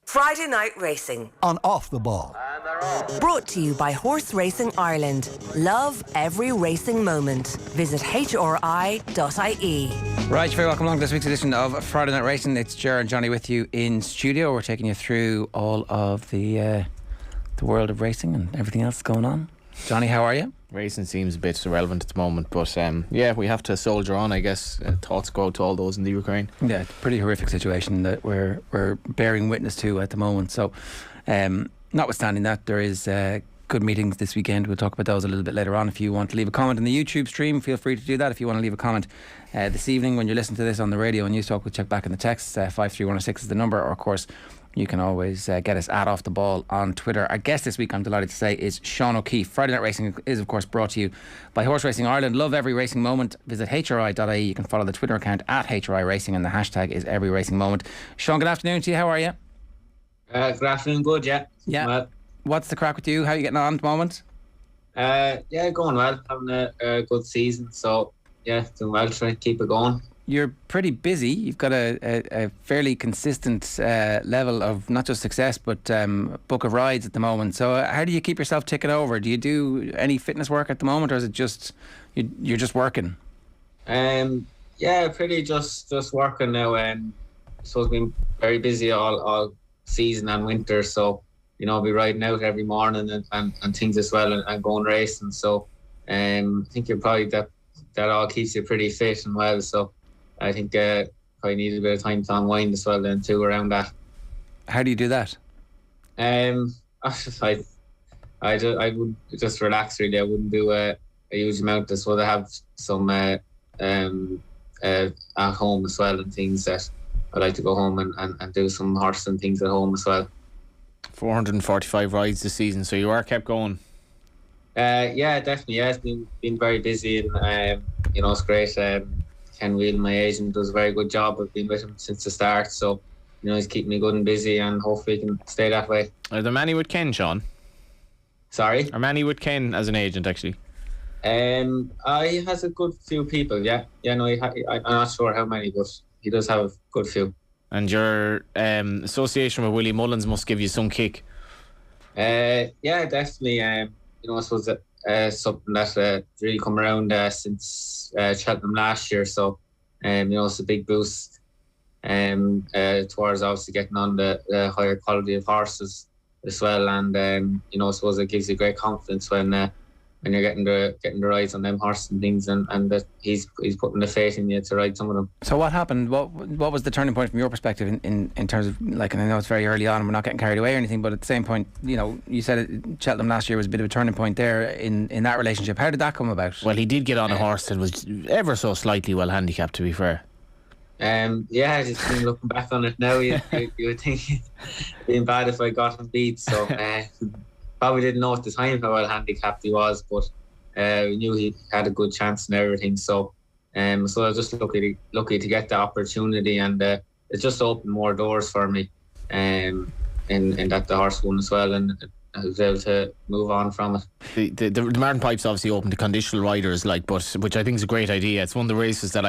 Friday Night Racing on Off the Ball. Brought to you by Horse Racing Ireland. Love every racing moment. Visit hri.ie. Right, you're very welcome along to this week's edition of Friday Night Racing. It's Ger and Johnny with you in studio. We're taking you through all of the world of racing and everything else going on. Johnny, how are you? Racing seems a bit irrelevant at the moment, but yeah, we have to soldier on, I guess. Thoughts go out to all those in the Ukraine. Yeah, it's a pretty horrific situation that we're bearing witness to at the moment. So, notwithstanding that, there is good meetings this weekend. We'll talk about those a little bit later on. If you want to leave a comment on the YouTube stream, feel free to do that. If you want to leave a comment this evening when you listen to this on the radio and News Talk, we'll check back in the text. 53106 is the number, or of course you can always get us at Off the Ball on Twitter. Our guest this week, I'm delighted to say, is Sean O'Keeffe. Friday Night Racing is of course brought to you by Horse Racing Ireland. Love every racing moment. Visit hri.ie. You can follow the Twitter account at HRI Racing, and the hashtag is every racing moment. Sean, good afternoon to you. How are you? Good afternoon. Good, yeah. Yeah. Well. What's the crack with you? How are you getting on at the moment? Yeah, going well. Having a good season. So, yeah, doing well. Trying to keep it going. You're pretty busy. You've got a fairly consistent level of not just success, but book of rides at the moment. So how do you keep yourself ticking over? Do you do any fitness work at the moment, or is it just you're just working? Yeah, pretty just working now. So it's been very busy all season and winter. So, you know, I'll be riding out every morning and things as well, and going racing. So I think you're probably that all keeps you pretty fit and well. So I think I need a bit of time to unwind as well then too around that. How do you do that? I would just relax really. I wouldn't do a huge amount. Just would have some at home as well, and things that I like to go home and do some horse and things at home as well. 445 rides this season, so you are kept going. Yeah, definitely. Yeah, it's been very busy, and you know, it's great. Ken Wheel, my agent, does a very good job. I've been with him since the start, so you know, he's keeping me good and busy, and hopefully he can stay that way. Are there many with Ken, Sean? Sorry? Are many with Ken as an agent, actually? He has a good few people, yeah. Yeah, no, I'm not sure how many, but he does have a good few. And your association with Willie Mullins must give you some kick. Yeah, definitely. You know, I suppose that something that really come around since Cheltenham last year. So, you know, it's a big boost towards obviously getting on the higher quality of horses as well. And you know, I suppose it gives you great confidence when you're getting the rides on them horses and things, and that he's putting the faith in you to ride some of them. So what happened? What was the turning point from your perspective in terms of, like, and I know it's very early on and we're not getting carried away or anything, but at the same point, you know, you said Cheltenham last year was a bit of a turning point there in that relationship. How did that come about? Well, he did get on a horse that was ever so slightly well handicapped, to be fair. Yeah, just been looking back on it now, you would think it'd been bad if I got him beat. So probably didn't know at the time how well handicapped he was, but we knew he had a good chance and everything. So I was just lucky to get the opportunity, and it just opened more doors for me in that the horse won as well, and I was able to move on from it. The Martin Pipes obviously open to conditional riders, which I think is a great idea. It's one of the races that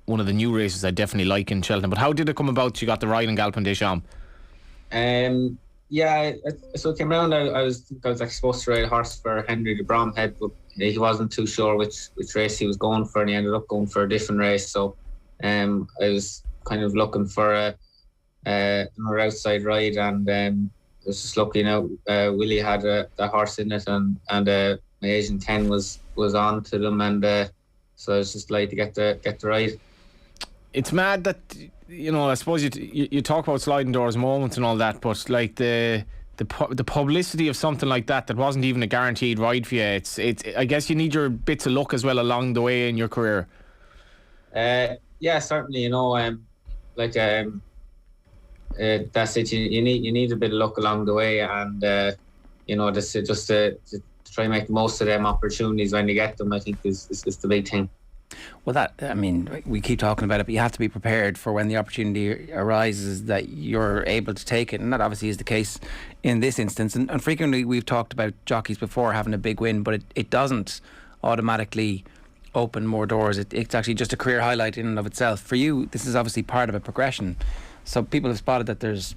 one of the new races I definitely like in Cheltenham. But how did it come about you got the ridingalvindechamberlain? Yeah, so it came around. I was actually supposed to ride a horse for Henry de Bromhead, but he wasn't too sure which race he was going for, and he ended up going for a different race. So I was kind of looking for another outside ride, and I was just lucky now. Willie had the horse in it, and my agent Ken was on to them, and so I was just like to get the ride. It's mad that, you know, I suppose you talk about sliding doors moments and all that, but like the publicity of something like that wasn't even a guaranteed ride for you. It's I guess you need your bits of luck as well along the way in your career. Yeah, certainly. You know, that's it. You need a bit of luck along the way, and you know, just to try and make the most of them opportunities when you get them, I think is the big thing. Well, that, I mean, we keep talking about it, but you have to be prepared for when the opportunity arises that you're able to take it, and that obviously is the case in this instance. And frequently we've talked about jockeys before having a big win, but it doesn't automatically open more doors. It's actually just a career highlight in and of itself. For you, this is obviously part of a progression. So people have spotted that there's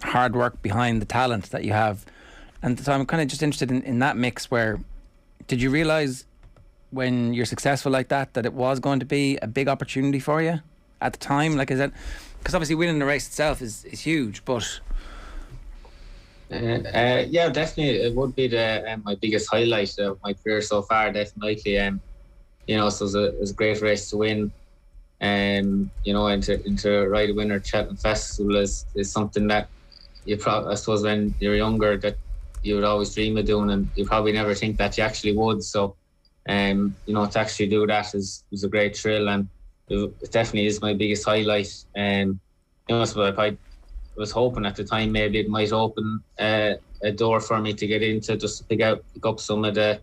hard work behind the talent that you have. And so I'm kind of just interested in that mix where, did you realise when you're successful like that it was going to be a big opportunity for you at the time? Like, is it, because obviously winning the race itself is huge, but yeah, definitely it would be my biggest highlight of my career so far, definitely. You know, so it was a great race to win. You know, and to ride a winner at Cheltenham Festival is something that I suppose when you're younger that you would always dream of doing, and you probably never think that you actually would. So you know, to actually do that was a great thrill, and it definitely is my biggest highlight. You know, so I was hoping at the time maybe it might open a door for me to get into, just to pick up some of the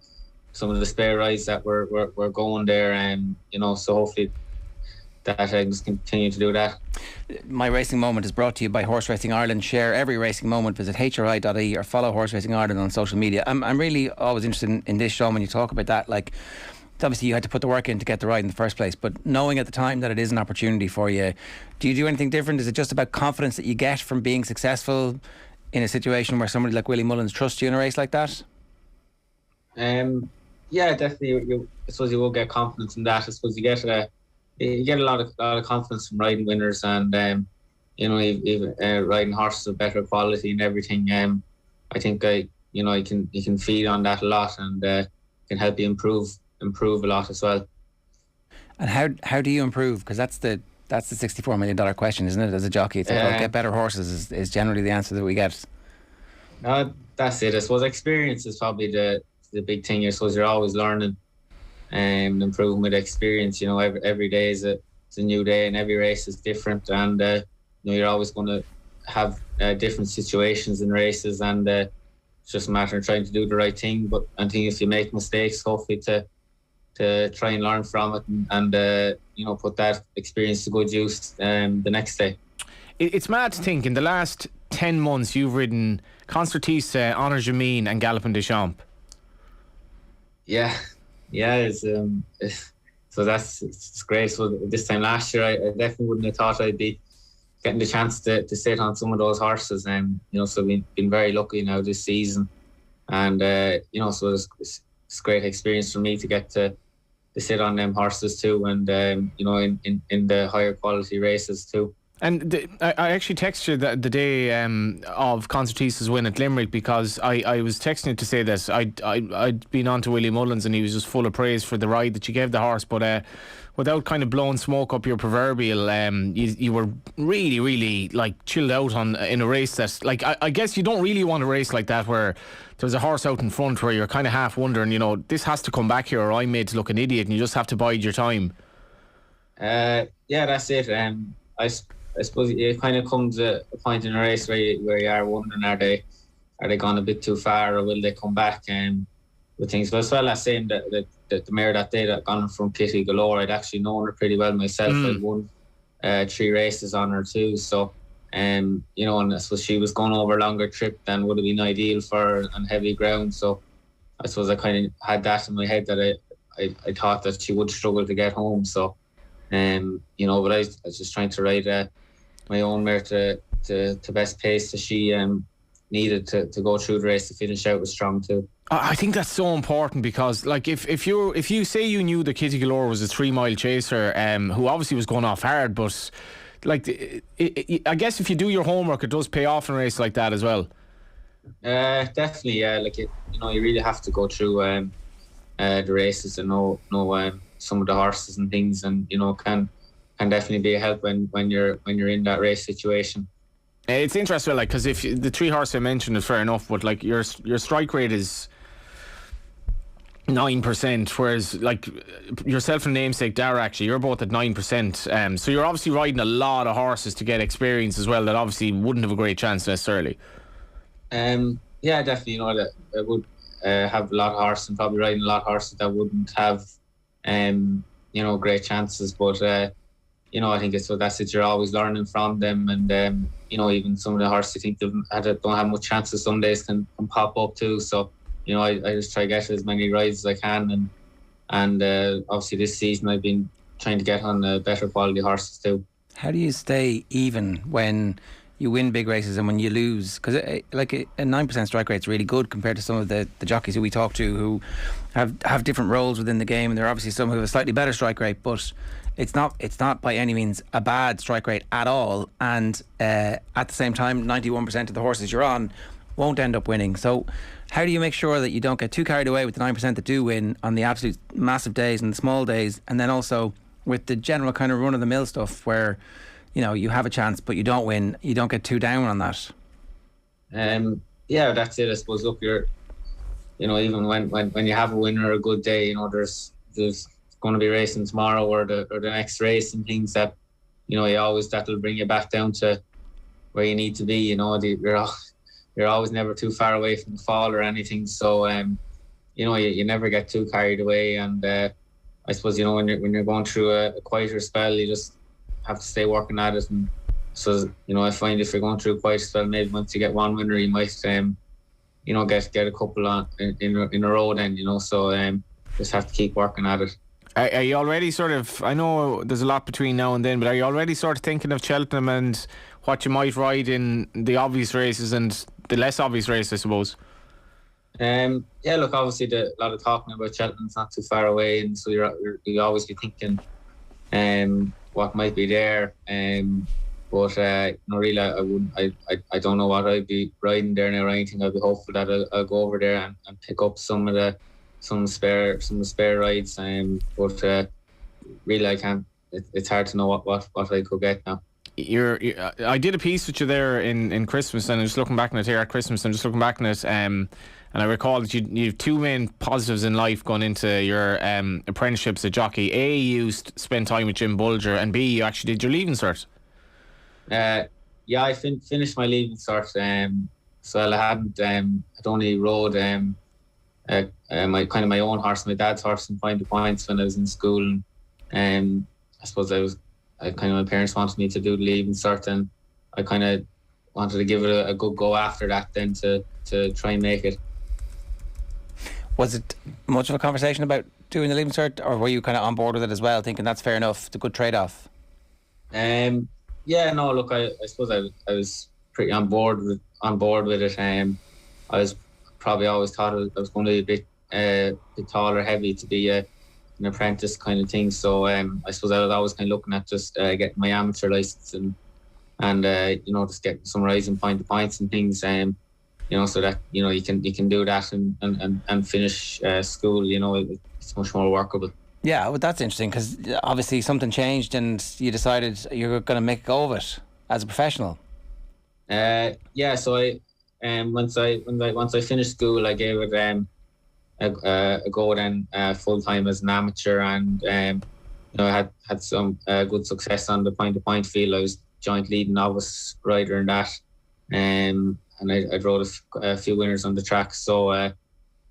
spare rides that were going there, and you know, so hopefully that I just continue to do that. My Racing Moment is brought to you by Horse Racing Ireland. Share every racing moment. Visit hri.ie or follow Horse Racing Ireland on social media. I'm really always interested in this, Sean, when you talk about that. Like, obviously you had to put the work in to get the ride in the first place, but knowing at the time that it is an opportunity for you, do you do anything different? Is it just about confidence that you get from being successful in a situation where somebody like Willie Mullins trusts you in a race like that? Yeah, definitely. I suppose you will get confidence in that. I suppose you get a lot of confidence from riding winners, and you know, even riding horses of better quality and everything. I think you know, you can feed on that a lot, and can help you improve a lot as well. And how do you improve? Because that's the $64 million question, isn't it? As a jockey, it's like, get better horses is generally the answer that we get. That's it. I suppose experience is probably the big thing. I suppose you're always learning and improving with experience. You know, every day is a new day, and every race is different, and you know, you're always going to have different situations in races, and it's just a matter of trying to do the right thing. But I think if you make mistakes, hopefully to try and learn from it, and you know, put that experience to good use the next day. It's mad to think in the last 10 months you've ridden Concertista, Honor Jameen and Galloping Deschamps. Yeah, it's great. So this time last year, I definitely wouldn't have thought I'd be getting the chance to sit on some of those horses, and you know, so we've been very lucky now this season, and you know, so it's a great experience for me to get to sit on them horses too, and you know, in the higher quality races too. And I actually texted you the day of Concertista's win at Limerick, because I was texting you to say that I'd been on to Willie Mullins, and he was just full of praise for the ride that you gave the horse, but without kind of blowing smoke up your proverbial, you were really, really like chilled out in a race that, like, I guess you don't really want a race like that where there's a horse out in front where you're kind of half wondering, you know, this has to come back here or I'm made to look an idiot, and you just have to bide your time. Yeah, that's it. I suppose it kind of comes a point in a race where you are wondering, are they gone a bit too far, or will they come back with things. But as well as saying that the mare that day that gone from Kitty Galore, I'd actually known her pretty well myself. I'd won 3 races on her too. So you know, and I suppose she was going over a longer trip than would have been ideal for her on heavy ground. So I suppose I kind of had that in my head that I thought that she would struggle to get home. So you know, but I was just trying to ride my own mare to best pace that she needed to go through the race to finish out with strong too. I think that's so important, because like if you say you knew that Kitty Galore was a 3-mile chaser who obviously was going off hard, but like I guess if you do your homework, it does pay off in a race like that as well. Definitely, yeah. Like you know, you really have to go through the races and know some of the horses and things, and you know, can definitely be a help when you're in that race situation. It's interesting, like, because if the 3 horses I mentioned is fair enough, but like your strike rate is 9%, whereas like yourself and namesake Dara, actually you're both at 9%. So you're obviously riding a lot of horses to get experience as well that obviously wouldn't have a great chance necessarily. Yeah, definitely. You know, that I would have a lot of horses, and probably riding a lot of horses that wouldn't have you know, great chances, but you know, I think that's it. You're always learning from them, and you know, even some of the horses I think don't have much chances some days can pop up too. So you know, I just try to get as many rides as I can, and obviously this season I've been trying to get on better quality horses too. How do you stay even when you win big races, and when you lose, because like a 9% strike rate is really good compared to some of the jockeys who we talk to who have different roles within the game, and there are obviously some who have a slightly better strike rate, but it's not by any means a bad strike rate at all. And at the same time, 91% of the horses you're on won't end up winning. So how do you make sure that you don't get too carried away with the 9% that do win on the absolute massive days and the small days, and then also with the general kind of run-of-the-mill stuff where, you know, you have a chance but you don't win, you don't get too down on that? Yeah, that's it. I suppose, look, even when you have a win or a good day, you know, there's going to be racing tomorrow or the next race and things that, you know, that'll bring you back down to where you need to be. You know, you're always never too far away from the fall or anything. So, you know, you never get too carried away. And I suppose, you know, when you're going through a quieter spell, you just have to stay working at it. And so, you know, I find if you're going through a quieter spell, maybe once you get one winner, you might, you know, get a couple on in a row then, you know. So just have to keep working at it. Are you already sort of, I know there's a lot between now and then, but are you already sort of thinking of Cheltenham and what you might ride in the obvious races and the less obvious races, I suppose? Yeah, look, obviously a lot of talking about Cheltenham's not too far away, and so you always be thinking what might be there. But no, really, I don't know what I'd be riding there now or anything. I'd be hopeful that I'll go over there and pick up some spare rides. But really, I can't. It's hard to know what I could get now. I did a piece with you there in Christmas, and I'm just looking back on it here at Christmas. I'm just looking back on it, and I recall that you have two main positives in life going into your apprenticeships at jockey. A, you spent time with Jim Bulger, and B, you actually did your leaving cert. Yeah, I finished my leaving cert. So I hadn't. I'd only rode my own horse, my dad's horse, and Point to Points when I was in school. And I suppose my parents wanted me to do the leaving cert, and I kind of wanted to give it a good go after that then to try and make it. Was it much of a conversation about doing the leaving cert, or were you kind of on board with it as well, thinking that's fair enough, it's a good trade-off? Yeah, no, look, I suppose I was pretty on board with it. I was probably always thought I was going to be a bit taller, heavy to be an apprentice kind of thing. So I suppose I was always kind of looking at just getting my amateur license and you know, just getting some rising point to points and things. You know, so that, you know, you can do that and finish school. You know, it's much more workable. Yeah, well, that's interesting, because obviously something changed and you decided you're going to make a go of it as a professional. Yeah, so I once I finished school, I gave it a go then full time as an amateur, and you know, I had some good success on the point to point field. I was joint leading novice rider in that, and I rode a few winners on the track. So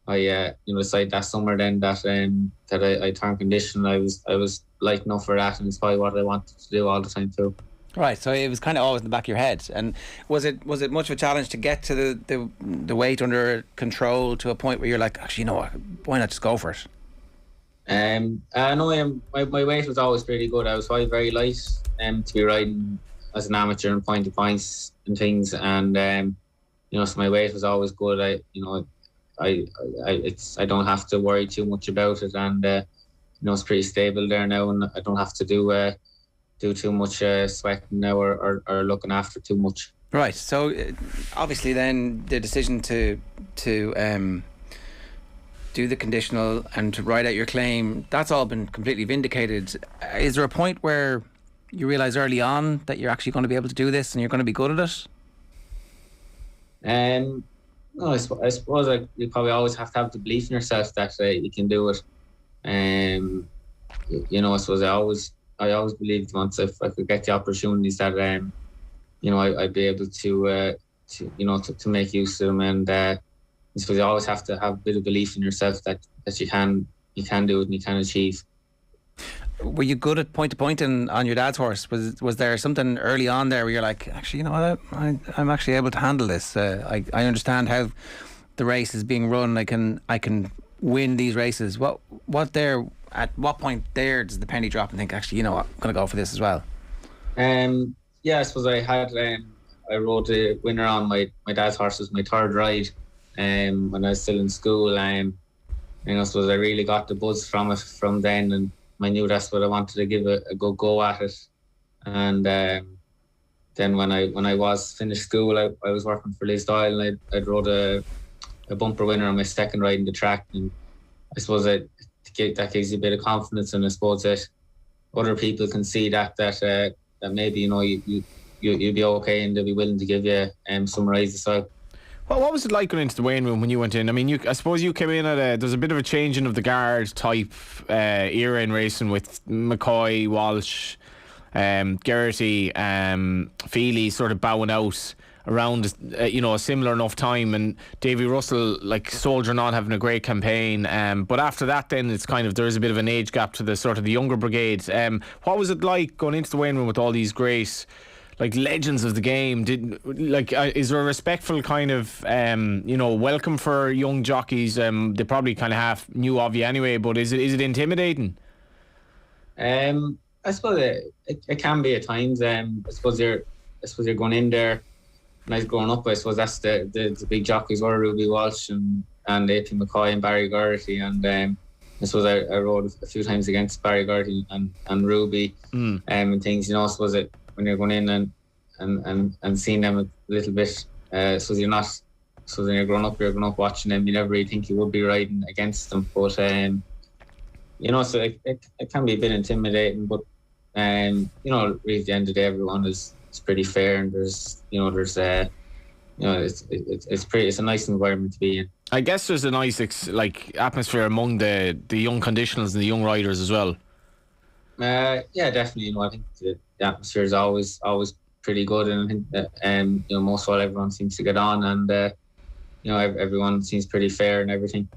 I you know, decided that summer then that I turned conditional. I was light enough for that, and it's probably what I wanted to do all the time too. Right, so it was kind of always in the back of your head. And was it much of a challenge to get to the weight under control to a point where you're like, actually, you know what, why not just go for it? No, my weight was always pretty good. I was probably very light to be riding as an amateur and point to points and things, and you know, so my weight was always good. I don't have to worry too much about it, and you know, it's pretty stable there now, and I don't have to do too much sweating now or looking after too much. Right. So obviously, then the decision to do the conditional and to write out your claim, that's all been completely vindicated. Is there a point where you realise early on that you're actually going to be able to do this and you're going to be good at it? No, I suppose you probably always have to have the belief in yourself that you can do it. You know, I suppose I always believed once if I could get the opportunities that you know, I'd be able to you know, to make use of them. And I suppose you always have to have a bit of belief in yourself that you can do it and you can achieve. Were you good at point to point on your dad's horse? Was there something early on there where you're like, actually, you know what, I'm actually able to handle this. I understand how the race is being run. I can win these races. At what point there does the penny drop and think, actually, you know what, I'm going to go for this as well? Yeah, I suppose I had I rode the winner on my dad's horse. Was my third ride when I was still in school. I suppose I really got the buzz from it from then, and I knew that's what I wanted to give a good go at it. And then when I was finished school, I was working for Liz Doyle, and I'd rode a bumper winner on my second ride in the track. And I suppose that gives you a bit of confidence, and I suppose that other people can see that maybe you'll be okay, and they'll be willing to give you some rides as well. Well, what was it like going into the weighing room when you went in? I mean, I suppose you came in there's a bit of a changing of the guard type era in racing with McCoy, Walsh, Geraghty, Feely sort of bowing out around a similar enough time, and Davy Russell like soldiering on, having a great campaign. But after that, then it's kind of, there's a bit of an age gap to the sort of the younger brigade. What was it like going into the weighing room with all these great like legends of the game? Is there a respectful kind of welcome for young jockeys? They probably kind of half knew of you anyway, but is it intimidating? I suppose it can be at times. I suppose you're going in there. When I was growing up, I suppose that's the big jockeys were Ruby Walsh and AP McCoy and Barry Geraghty, and I suppose I rode a few times against Barry Geraghty and Ruby and things. I suppose that when you're going in and seeing them a little bit, so you're not. So when you're growing up watching them, you never really think you would be riding against them. But so it can be a bit intimidating. But really at the end of the day, everyone is pretty fair, and it's a nice environment to be in. I guess there's a nice atmosphere among the young conditionals and the young riders as well. Yeah, definitely. I think the atmosphere is always pretty good, and I think that most of all everyone seems to get on, and everyone seems pretty fair and everything.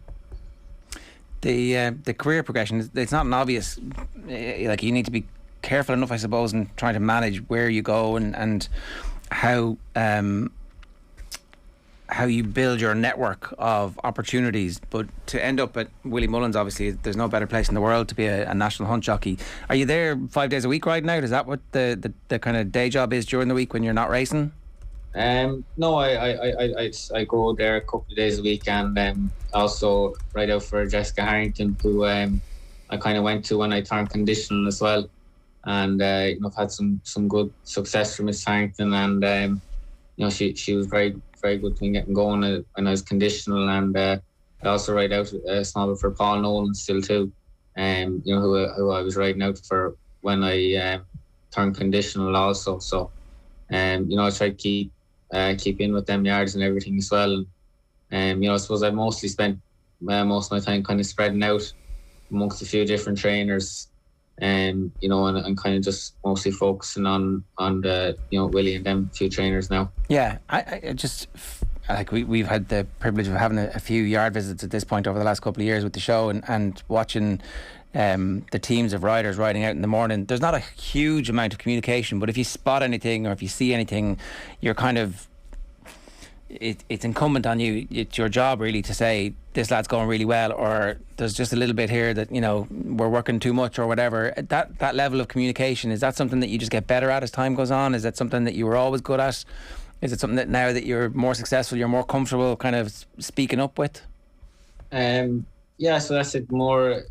The career progression, it's not an obvious, like you need to be careful enough, I suppose, in trying to manage where you go and how you build your network of opportunities. But to end up at Willie Mullins, obviously there's no better place in the world to be a national hunt jockey. Are you there 5 days a week riding out? Is that what the kind of day job is during the week when you're not racing? No, I go there a couple of days a week, and also ride out for Jessica Harrington, who I kind of went to when I turned conditional as well. And I've had some good success from Miss Harrington, and she was very, very good to getting going when I was conditional. And I also ride out a small bit for Paul Nolan still too, who I was riding out for when I turned conditional also. So I try to keep in with them yards and everything as well. And I suppose I mostly spent most of my time kind of spreading out amongst a few different trainers. And kind of just mostly focusing on the Willie and them few trainers now. Yeah, I just like we've had the privilege of having a few yard visits at this point over the last couple of years with the show, and watching the teams of riders riding out in the morning. There's not a huge amount of communication, but if you spot anything or if you see anything, you're kind of it's incumbent on you. It's your job really to say this lad's going really well, or there's just a little bit here that we're working too much or whatever. That level of communication, is that something that you just get better at as time goes on? Is that something that you were always good at? Is it something that now that you're more successful, you're more comfortable kind of speaking up with? Yeah, so that's it. More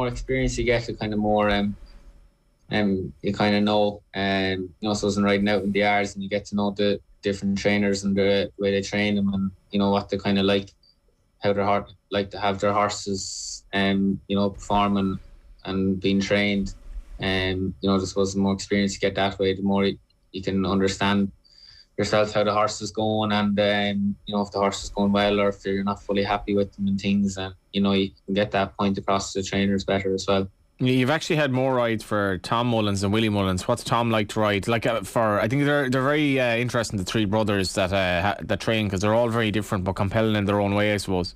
experience you get, the kind of more you kind of know, so it's in riding out in the yards, and you get to know the different trainers and the way they train them, and what they kind of like, how they like to have their horses performing and being trained. Just was the more experience you get that way, the more you can understand yourself how the horse is going, and if the horse is going well or if you're not fully happy with them and things, and you can get that point across to the trainers better as well. You've actually had more rides for Tom Mullins and Willie Mullins. What's Tom like to ride? I think they're very interesting, the three brothers that train, because they're all very different but compelling in their own way, I suppose.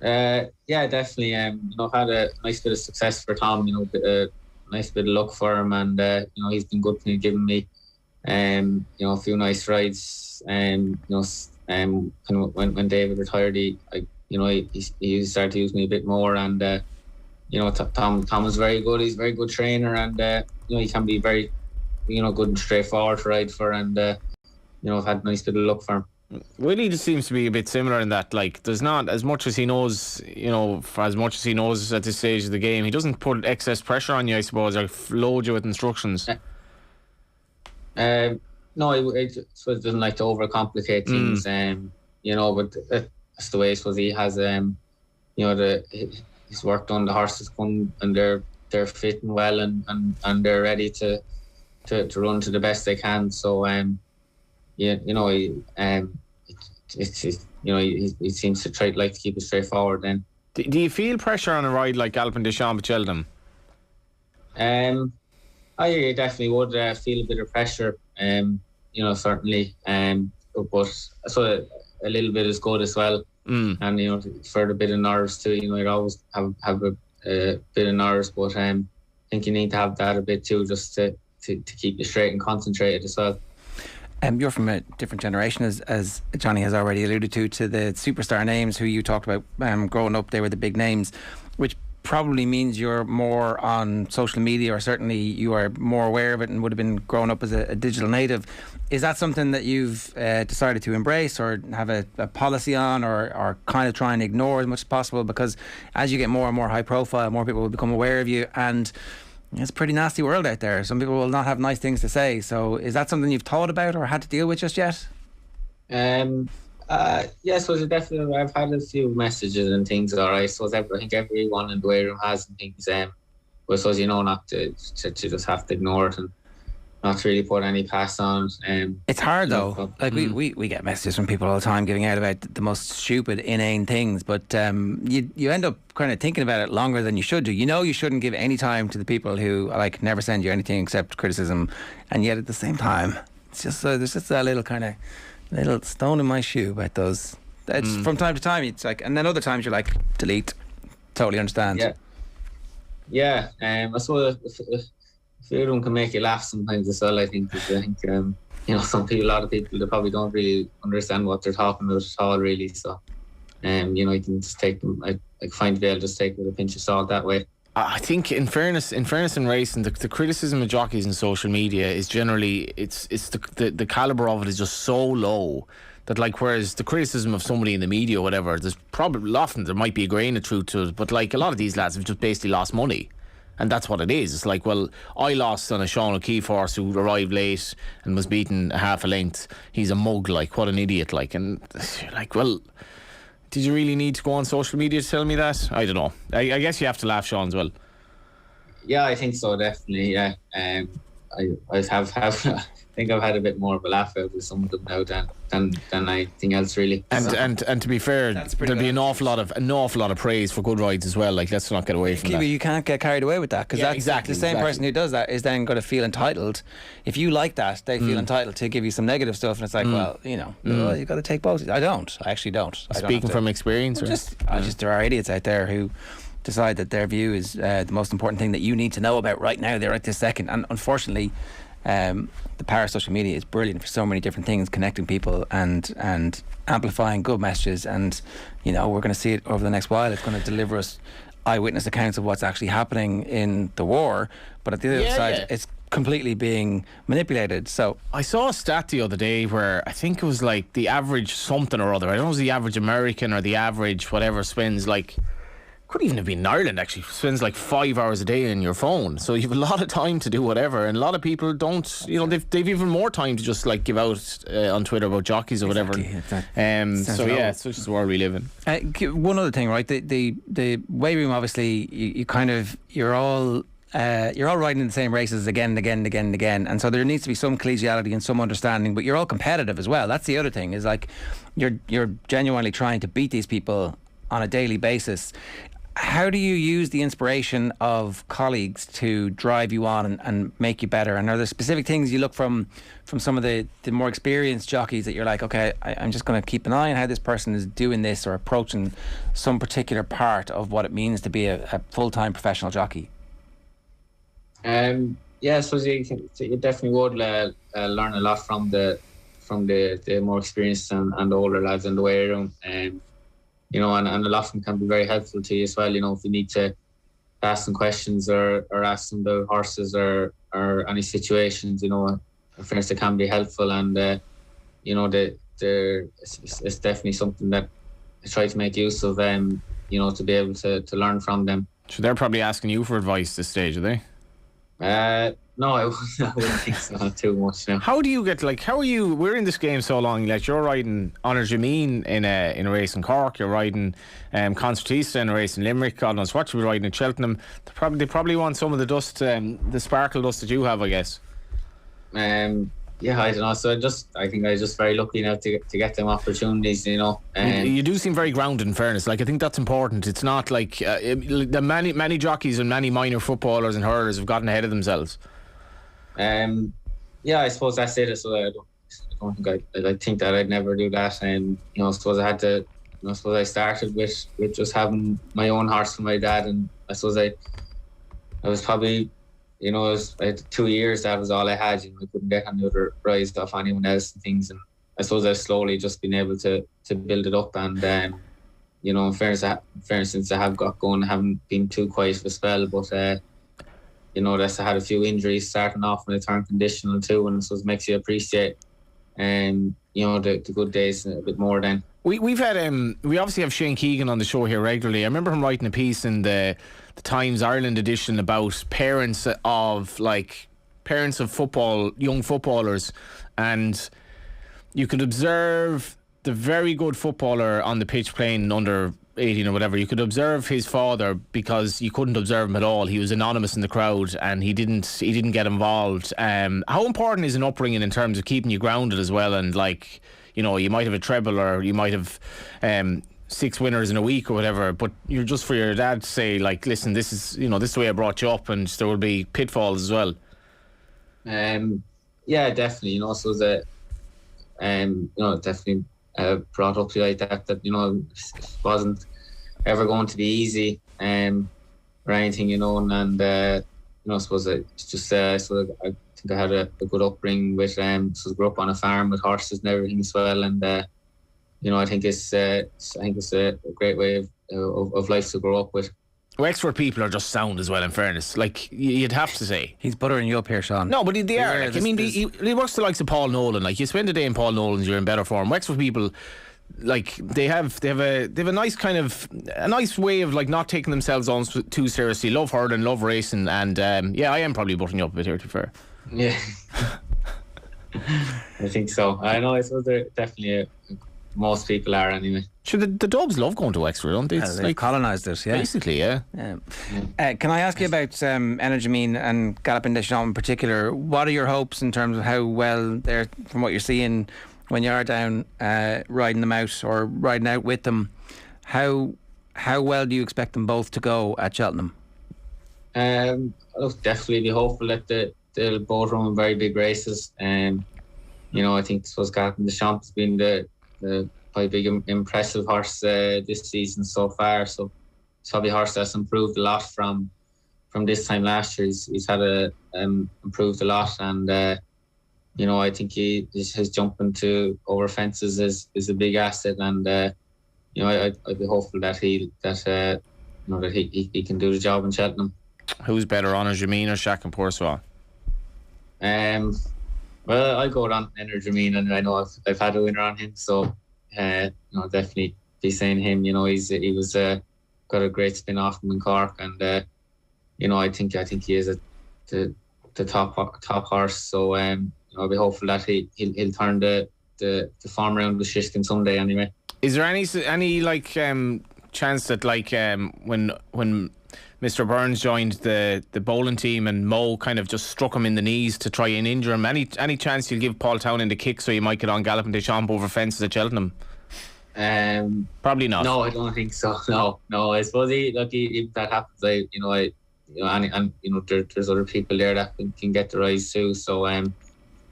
Yeah, definitely. I've had a nice bit of success for Tom. A nice bit of luck for him, and he's been good to giving me a few nice rides. Kind of when David retired, he started to use me a bit more, and Tom is very good. He's a very good trainer, and he can be very good and straightforward to ride for, and I've had a nice bit of luck for him. Willie just seems to be a bit similar in that, like, there's not as much as he knows, for as much as he knows at this stage of the game, he doesn't put excess pressure on you, I suppose, or load you with instructions. No, I suppose he doesn't like to overcomplicate things. But that's the way I suppose he has. His work done. The horses come and they're fitting well and they're ready to run to the best they can. So he seems to like to keep it straightforward. Then, do you feel pressure on a ride like Alpine Deschamps at Cheltenham? I definitely would feel a bit of pressure. Certainly. But so a little bit is good as well. And for the bit of nerves too. You always have a bit of nerves, but I think you need to have that a bit too, just to keep you straight and concentrated as well. You're from a different generation, as Johnny has already alluded to the superstar names who you talked about growing up. They were the big names, which probably means you're more on social media, or certainly you are more aware of it and would have been growing up as a digital native. Is that something that you've decided to embrace or have a policy on, or kind of try and ignore as much as possible? Because as you get more and more high profile, more people will become aware of you, and it's a pretty nasty world out there. Some people will not have nice things to say. So is that something you've thought about or had to deal with just yet? Yes, so definitely I've had a few messages and things. I suppose I think everyone in the weight room has and things. But I suppose not to just have to ignore it and not to really put any pass on. It's hard though. We get messages from people all the time giving out about the most stupid, inane things, but you end up kind of thinking about it longer than you should do. You shouldn't give any time to the people who never send you anything except criticism, and yet at the same time, it's just there's just that little stone in my shoe about those. It's from time to time it's like, and then other times you're like, delete. Totally understand. Yeah. I suppose a few of them can make you laugh sometimes as well. I think some people, a lot of people, they probably don't really understand what they're talking about at all, really. So you can just take them. I find they'll just take it with a pinch of salt that way. I think in fairness in racing, the criticism of jockeys in social media is generally it's the calibre of it is just so low that, like, whereas the criticism of somebody in the media or whatever, there's probably often there might be a grain of truth to it, but like a lot of these lads have just basically lost money. And that's what it is. It's like, well, I lost on a Sean O'Keeffe horse who arrived late and was beaten half a length. He's a mug, like, what an idiot, like. And you're like, well, did you really need to go on social media to tell me that? I don't know. I guess you have to laugh, Sean, as well. Yeah, I think so, definitely. Yeah, I think I've had a bit more of a laugh out with some of them now than anything else, really. And to be fair, there'll be an awful lot of praise for good rides as well. Like, let's not get away from that. You can't get carried away with that, because the same person who does that is then going to feel entitled. If you like that, they feel entitled to give you some negative stuff, and it's like, well, you've got to take both. I actually don't. Speaking from experience, there are idiots out there who decide that their view is the most important thing that you need to know about right now, there at this second. And unfortunately, the power of social media is brilliant for so many different things, connecting people and amplifying good messages. And we're going to see it over the next while. It's going to deliver us eyewitness accounts of what's actually happening in the war, but at the other side, it's completely being manipulated. So I saw a stat the other day where I think it was like the average something or other, I don't know if it was the average American or the average whatever, spends like, could even have been in Ireland actually, spends like 5 hours a day on your phone. So you have a lot of time to do whatever, and a lot of people don't, they've even more time to just like give out on Twitter about jockeys or whatever. It's just the world we live in. One other thing, right? The weight room, obviously, you're all riding in the same races again and again and again and again, and so there needs to be some collegiality and some understanding, but you're all competitive as well. That's the other thing, is like you're genuinely trying to beat these people on a daily basis. How do you use the inspiration of colleagues to drive you on and make you better? And are there specific things you look from some of the more experienced jockeys that you're like, okay, I'm just going to keep an eye on how this person is doing this or approaching some particular part of what it means to be a full-time professional jockey? Yeah, so you definitely would learn a lot from the more experienced and the older lads in the weight room. And a lot of them can be very helpful to you as well. If you need to ask them questions or ask them about horses or any situations, in fairness, they can be helpful. And you know, it's definitely something that I try to make use of, you know, to be able to learn from them. So they're probably asking you for advice this stage, are they? No, I wouldn't think so too much now. How do you get, like, how are you, we're in this game so long, like you're riding Honor Jameen in a race in Cork, you're riding Concertista in a race in Limerick, God knows what you'll be riding in Cheltenham. They probably want some of the dust, the sparkle dust that you have, I guess. Yeah, I don't know. So I think I'm just very lucky now to get them opportunities, you know. You do seem very grounded, in fairness. Like, I think that's important. It's not like the many jockeys and many minor footballers and hurlers have gotten ahead of themselves. Yeah, I suppose that's it. So I don't think I think that I'd never do that. And you know, I suppose I had to. You know, I suppose I started with just having my own horse from my dad, and I suppose I was probably, you know, I had 2 years. That was all I had. You know, I couldn't get any other rides off anyone else and things. And I suppose I've slowly just been able to build it up. And you know, in fairness, since I have got going, I haven't been too quiet for a spell, but. You know, I had a few injuries starting off when I turned conditional too, and so it makes you appreciate, you know, the good days a bit more then. We've had we obviously have Shane Keegan on the show here regularly. I remember him writing a piece in the Times Ireland edition about parents of football, young footballers, and you could observe the very good footballer on the pitch playing under 18 or whatever. You could observe his father because you couldn't observe him at all. He was anonymous in the crowd and he didn't get involved. How important is an upbringing in terms of keeping you grounded as well? And like, you know, you might have a treble or you might have 6 winners in a week or whatever, but you're just for your dad to say, like, listen, this is, you know, this is the way I brought you up, and there will be pitfalls as well. Yeah, definitely. You know, so that you know, definitely brought up like that you know, it wasn't ever going to be easy or anything, you know, and you know, I suppose it's just so I think I had a good upbringing with so I grew up on a farm with horses and everything as well, and you know, I think it's a great way of life to grow up with. Wexford people are just sound as well, in fairness. Like, you'd have to say. He's buttering you up here, Sean. No, but they are. Like, I mean, he works the likes of Paul Nolan. Like, you spend a day in Paul Nolan's, you're in better form. Wexford people, like, they have a nice kind of a nice way of like not taking themselves on too seriously. Love hurling, love racing, and yeah, I am probably buttering you up a bit here, to be fair. Yeah, I think so. I know. I suppose they're definitely most people are anyway. Sure, the Dubs love going to Wexford, don't they? They've like colonised it, yeah. Basically, yeah. Can I ask you about Energy Mean and Galopin-Des-Champs in particular? What are your hopes in terms of how well they're, from what you're seeing when you are down riding them out or riding out with them? How well do you expect them both to go at Cheltenham? I'll definitely be hopeful that they'll both run very big races. You know, I think Galopin-Des-Champs has been the quite big impressive horse this season so far, so it's probably a horse that's improved a lot from this time last year. He's had improved a lot, and you know, I think his jumping to over fences is a big asset, and you know, I'd be hopeful that he can do the job in Cheltenham. Who's better, Honor Jameen or Shaq and Poursois? Well, I go on Energy Mean, and I know I've had a winner on him, so you know, definitely be saying him. You know, he was got a great spin off him in Cork, and you know, I think he is the top horse. So you know, I'll be hopeful that he'll turn the form around with Shishkin someday. Anyway, is there any like chance that like when Mr. Burns joined the bowling team and Mo kind of just struck him in the knees to try and injure him, any chance you'll give Paul Townend the kick so you might get on Galopin-Des-Champs over fences at Cheltenham? Probably not. No, I don't think so. No. I suppose if that happens, there's other people there that can get the rise too. So you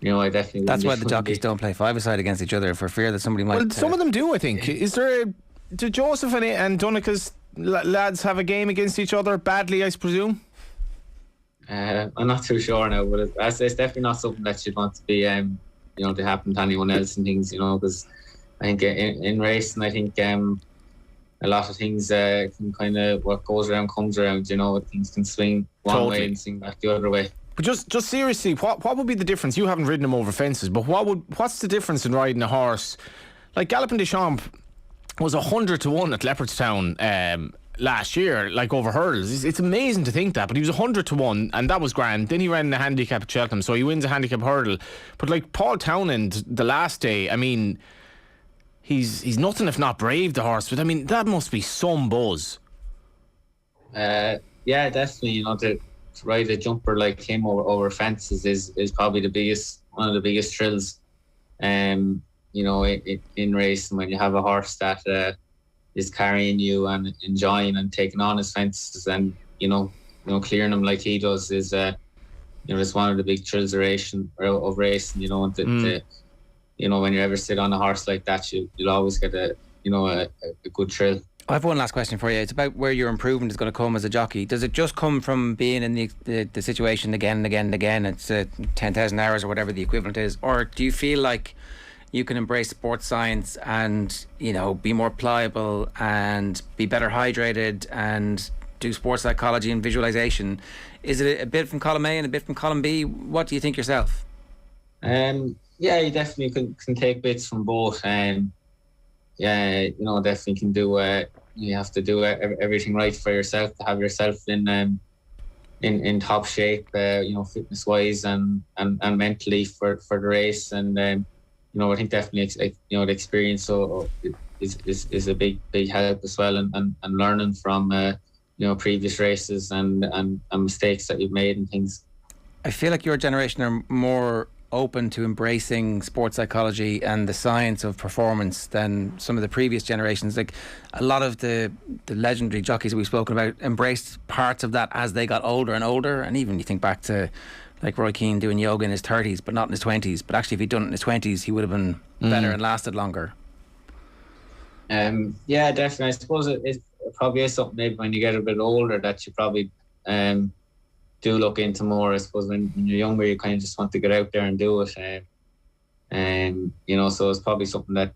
know, I definitely. That's why the jockeys don't play five-a-side against each other, for fear that somebody might. Well, some of them do, I think. Is there? Do Joseph and Donica's lads have a game against each other badly, I presume? I'm not too sure now, but it's definitely not something that you'd want to be, you know, to happen to anyone else and things, you know, because I think in racing, I think a lot of things can kind of, what goes around comes around, you know, things can swing one way and swing back the other way. But just seriously, what would be the difference? You haven't ridden him over fences, but what's the difference in riding a horse like Galloping Deschamps was 100-1 at Leopardstown last year, like over hurdles. It's amazing to think that, but he was 100-1, and that was grand. Then he ran the handicap at Cheltenham, so he wins a handicap hurdle. But like Paul Townend, the last day, I mean, he's nothing if not brave, the horse. But I mean, that must be some buzz. Yeah, definitely. To ride a jumper like him over fences is probably one of the biggest thrills. In racing, when you have a horse that is carrying you and enjoying and taking on his fences, and clearing them like he does is it's one of the big thrills of racing. When you ever sit on a horse like that, you'll always get a good thrill. I have one last question for you. It's about where your improvement is going to come as a jockey. Does it just come from being in the situation again and again and again? It's 10,000 hours or whatever the equivalent is, or do you feel like you can embrace sports science and be more pliable and be better hydrated and do sports psychology and visualization? Is it a bit from column A and a bit from column B? What do you think yourself? Yeah, you definitely can take bits from both. Definitely can do. You have to do everything right for yourself to have yourself in top shape, fitness wise and mentally for the race. And I think definitely the experience is a big help as well, and learning from previous races and mistakes that you've made and things. I feel like your generation are more open to embracing sports psychology and the science of performance than some of the previous generations. Like a lot of the legendary jockeys that we've spoken about embraced parts of that as they got older and older, and even you think back to like Roy Keane doing yoga in his 30s but not in his 20s, but actually if he'd done it in his 20s he would have been better and lasted longer. Yeah, definitely. I suppose it probably is something maybe when you get a bit older that you probably do look into more. I suppose when you're younger you kind of just want to get out there and do it, so it's probably something that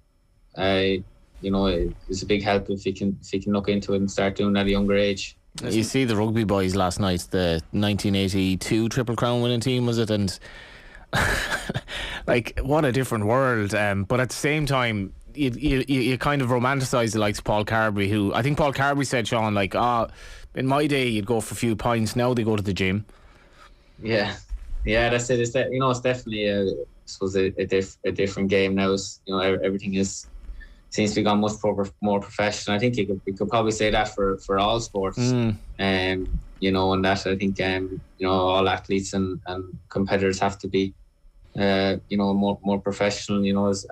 is a big help if you can look into it and start doing that at a younger age. You see the rugby boys last night, the 1982 Triple Crown winning team, was it? And like, what a different world. But at the same time, you kind of romanticise the likes of Paul Carberry, who I think Paul Carberry said, Sean, like, in my day you'd go for a few pints, now they go to the gym. Yeah, that's it. It's definitely a different game now. Everything seems to be gone much more professional. I think you could probably say that for all sports. And that I think all athletes and competitors have to be more professional. As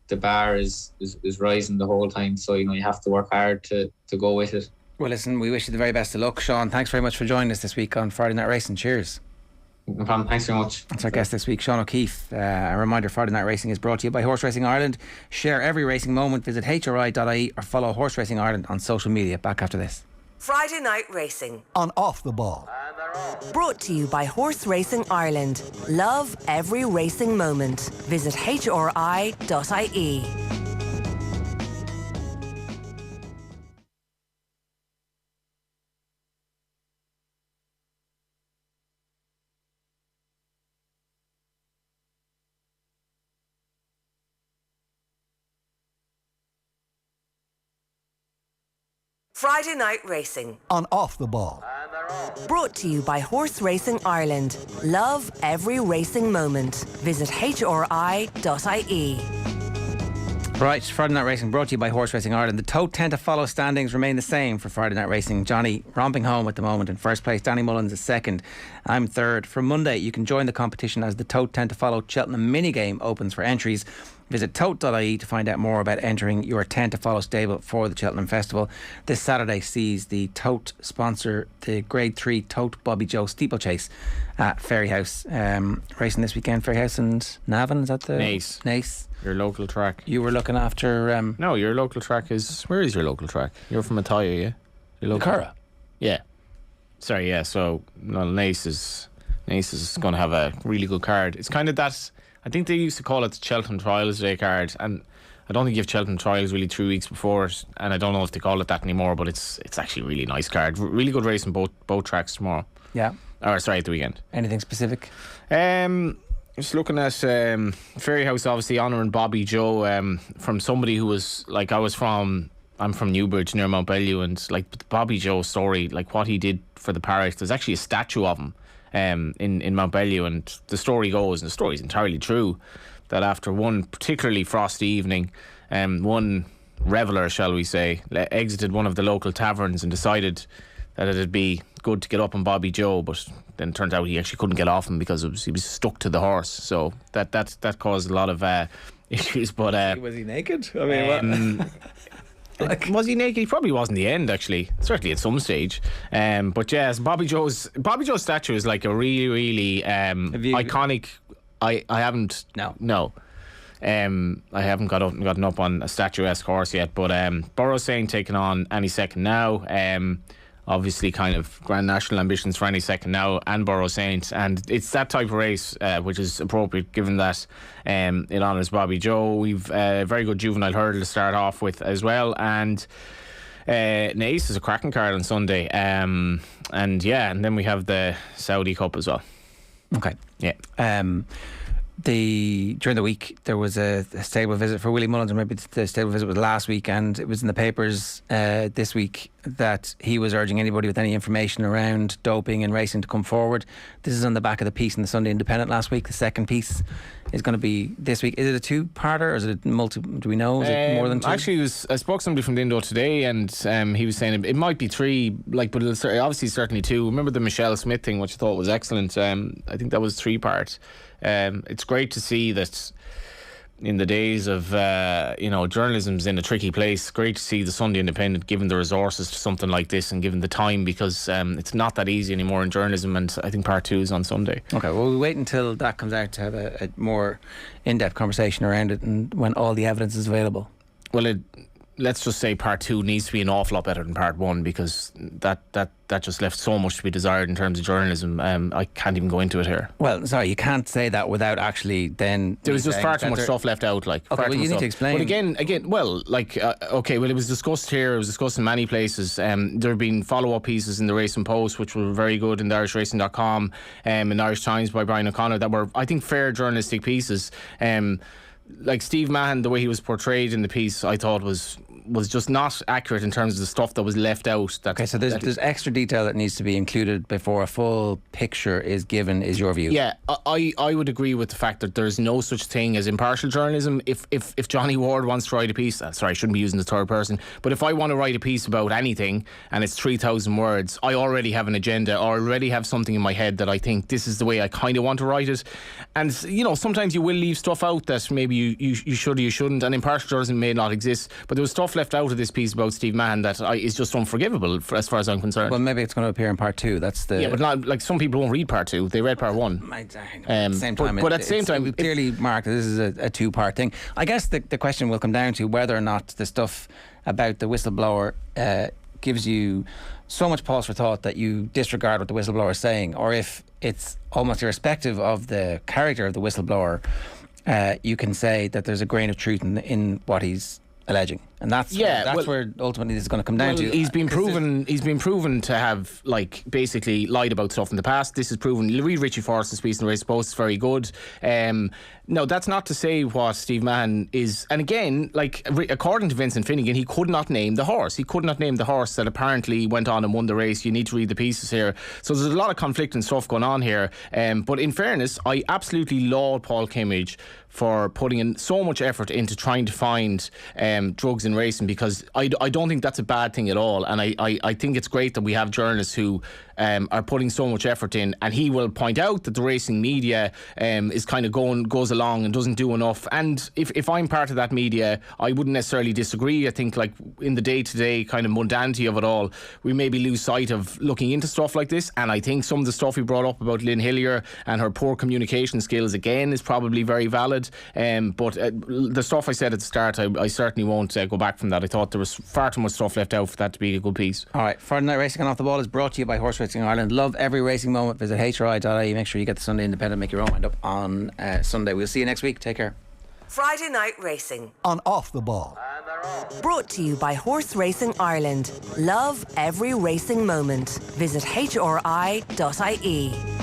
the bar is rising the whole time. So you have to work hard to go with it. Well, listen, we wish you the very best of luck, Sean. Thanks very much for joining us this week on Friday Night Racing. Cheers. No problem. Thanks very much. That's our guest this week, Sean O'Keeffe. A reminder, Friday Night Racing is brought to you by Horse Racing Ireland. Share every racing moment. Visit hri.ie or follow Horse Racing Ireland on social media. Back after this. Friday Night Racing on Off the Ball. Brought to you by Horse Racing Ireland. Love every racing moment. Visit hri.ie. Friday Night Racing on Off the Ball. Brought to you by Horse Racing Ireland. Love every racing moment. Visit hri.ie. Right, Friday Night Racing brought to you by Horse Racing Ireland. The Tote 10 to follow standings remain the same for Friday Night Racing. Johnny romping home at the moment in first place. Danny Mullins is second. I'm third. From Monday, you can join the competition as the Tote 10 to follow Cheltenham mini game opens for entries. Visit tote.ie to find out more about entering your 10 to follow stable for the Cheltenham Festival. This Saturday sees the Tote sponsor the Grade 3 Tote Bobby Joe steeplechase at Ferryhouse. Racing this weekend, Ferryhouse and Navan, is that the... Nace. Your local track. You were looking after... No, your local track is... Where is your local track? You're from Ataya, yeah? Your local... Curra. Yeah. Sorry, yeah, so Nace is going to have a really good card. It's kind of that... I think they used to call it the Cheltenham Trials Day card, and I don't think you have Cheltenham Trials really 3 weeks before it, and I don't know if they call it that anymore, but it's actually a really nice card. Really good race on both tracks tomorrow. Yeah. Or sorry, at the weekend. Anything specific? Just looking at Fairyhouse, obviously honouring Bobby Joe from somebody who was like, I'm from Newbridge near Mount Bellew, and like the Bobby Joe story, like what he did for the parish, there's actually a statue of him in Mount Bellew, and the story goes, and the story is entirely true, that after one particularly frosty evening, one reveller, shall we say, exited one of the local taverns and decided that it'd be good to get up on Bobby Joe, but then it turns out he actually couldn't get off him because he was stuck to the horse. So that caused a lot of issues. But was he naked? I mean, was he naked? He probably was in the end, actually. Certainly at some stage. But yes, Bobby Joe's statue is like a really, really iconic. I haven't. No. I haven't gotten up on a statuesque horse yet, but Burrow Saint taking on any second now. Obviously kind of Grand National ambitions for any second now and Burrow Saint, and it's that type of race which is appropriate given that it honours Bobby Joe. We've a very good juvenile hurdle to start off with as well, and Nace is a cracking card on Sunday, and then we have the Saudi Cup as well. Okay. Yeah. During the week there was a stable visit for Willie Mullins, or maybe the stable visit was last week, and it was in the papers this week that he was urging anybody with any information around doping and racing to come forward. This is on the back of the piece in the Sunday Independent last week. The second piece is going to be this week. Is it a two-parter or is it a multi? Do we know? Is it more than two? Actually, I spoke to somebody from Dindo today, and he was saying it might be three, but it's obviously certainly two. Remember the Michelle Smith thing, which I thought was excellent. I think that was 3 parts. It's great to see that in the days of journalism's in a tricky place. Great to see the Sunday Independent given the resources to something like this and given the time, because it's not that easy anymore in journalism, and I think part 2 is on Sunday. Okay, well, we'll wait until that comes out to have a more in-depth conversation around it, and when all the evidence is available. Well, let's just say part 2 needs to be an awful lot better than part 1, because that just left so much to be desired in terms of journalism. I can't even go into it here. Well, sorry, you can't say that without actually then... There was just far too much stuff left out. Okay, well, you need to explain. But again, it was discussed here, it was discussed in many places. There have been follow-up pieces in the Racing Post, which were very good, in the IrishRacing.com, in Irish Times by Brian O'Connor, that were, I think, fair journalistic pieces. Like Steve Mahon, the way he was portrayed in the piece, I thought was just not accurate in terms of the stuff that was left out. Okay, so there's extra detail that needs to be included before a full picture is given, is your view? Yeah, I would agree with the fact that there's no such thing as impartial journalism. If Johnny Ward wants to write a piece, sorry, I shouldn't be using the third person, but if I want to write a piece about anything and it's 3,000 words, I already have an agenda, or already have something in my head that I think this is the way I kind of want to write it. And sometimes you will leave stuff out that maybe you should or you shouldn't, and impartial journalism may not exist, but there was stuff left out of this piece about Steve Mahon that is just unforgivable as far as I'm concerned. Well, maybe it's going to appear in part 2. That's the... Yeah, but not, like, some people won't read part 2. They read part 1. At the same time, but at the same time, we clearly marked that this is a 2-part thing. I guess the question will come down to whether or not the stuff about the whistleblower gives you so much pause for thought that you disregard what the whistleblower is saying, or if it's almost irrespective of the character of the whistleblower, you can say that there's a grain of truth in what he's alleging, and that's where ultimately this is going to come down to. He's been proven to have, like, basically lied about stuff in the past. This is proven. Read Richie Forrest's piece in the Race Post. It's very good. No, that's not to say what Steve Mahon is. And again, like, according to Vincent Finnegan, he could not name the horse. He could not name the horse that apparently went on and won the race. You need to read the pieces here. So there's a lot of conflicting stuff going on here. But in fairness, I absolutely laud Paul Kimmage for putting in so much effort into trying to find drugs in racing, because I don't think that's a bad thing at all. And I think it's great that we have journalists who are putting so much effort in, and he will point out that the racing media is kind of goes along and doesn't do enough. And if I'm part of that media, I wouldn't necessarily disagree. I think, like, in the day-to-day kind of mundanity of it all, we maybe lose sight of looking into stuff like this. And I think some of the stuff he brought up about Lynn Hillier and her poor communication skills, again, is probably very valid. But the stuff I said at the start, I certainly won't go back from that. I thought there was far too much stuff left out for that to be a good piece. Alright, Friday Night Racing on Off the Ball is brought to you by Horse Racing Ireland. Love every racing moment. Visit hri.ie. Make sure you get the Sunday Independent, make your own mind up on Sunday. We'll see you next week. Take care. Friday Night Racing On Off the Ball. And they're Brought to you by Horse Racing Ireland. Love every racing moment. Visit hri.ie.